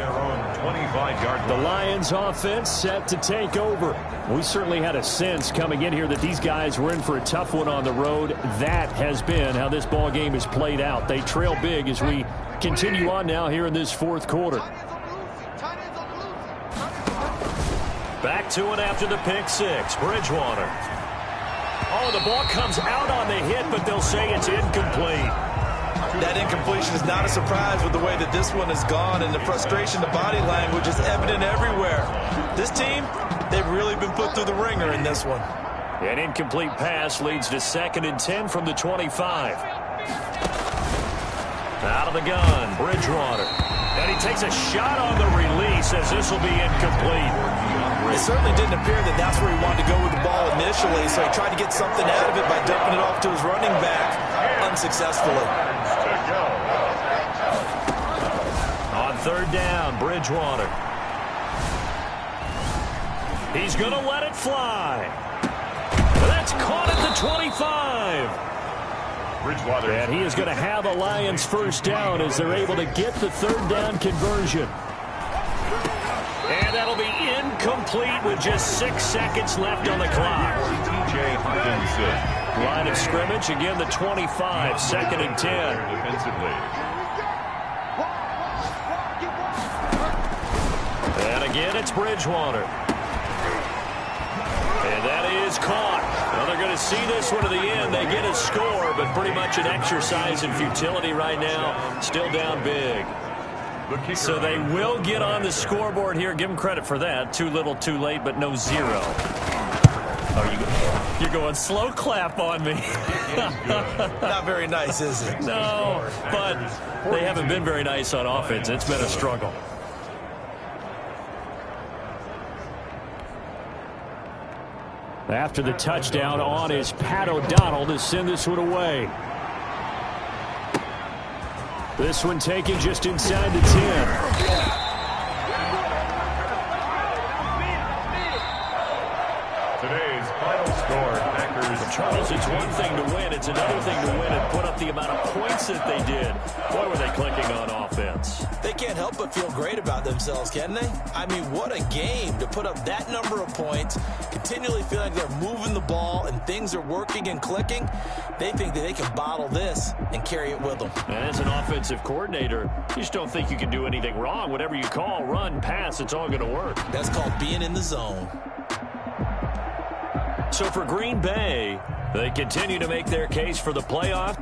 The Lions offense set to take over. We certainly had a sense coming in here that these guys were in for a tough one on the road. That has been how this ball game is played out. They trail big as we continue on now here in this fourth quarter. Back to it after the pick-6. Bridgewater. Oh, the ball comes out on the hit, but they'll say it's incomplete. That incompletion is not a surprise with the way that this one has gone, and the frustration, the body language is evident everywhere. This team, they've really been put through the ringer in this one. An incomplete pass leads to 2nd and 10 from the 25. Out of the gun, Bridgewater. And he takes a shot on the release as this will be incomplete. It certainly didn't appear that that's where he wanted to go with the ball initially, so he tried to get something out of it by dumping it off to his running back unsuccessfully. On 3rd down, Bridgewater. He's going to let it fly. That's caught at the 25. Bridgewater. And he is going to have a Lions first down as they're able to get the 3rd down conversion. And that'll be incomplete with just 6 seconds left on the clock. T.J. Hawkinson. Line of scrimmage, again the 25, 2nd and 10. Defensively. And again, it's Bridgewater. And that is caught. Well, they're going to see this one to the end. They get a score, but pretty much an exercise in futility right now. Still down big. So they will get on the scoreboard here. Give them credit for that. Too little, too late, but no 0. Oh, you're going slow clap on me. Not very nice, is it? No, but they haven't been very nice on offense. It's been a struggle. After the touchdown on is Pat O'Donnell to send this one away. This one taken just inside the 10. Today's final score, Packers. Charles, it's one thing to win. It's another thing to win and put up the amount of points that they did. Boy, were they clicking on offense. They can't help but feel great about themselves, can they? I mean, what a game to put up that number of points, continually feel like they're moving the ball and things are working and clicking. They think that they can bottle this and carry it with them. And as an offensive coordinator, you just don't think you can do anything wrong. Whatever you call, run, pass, it's all going to work. That's called being in the zone. So for Green Bay, they continue to make their case for the playoff.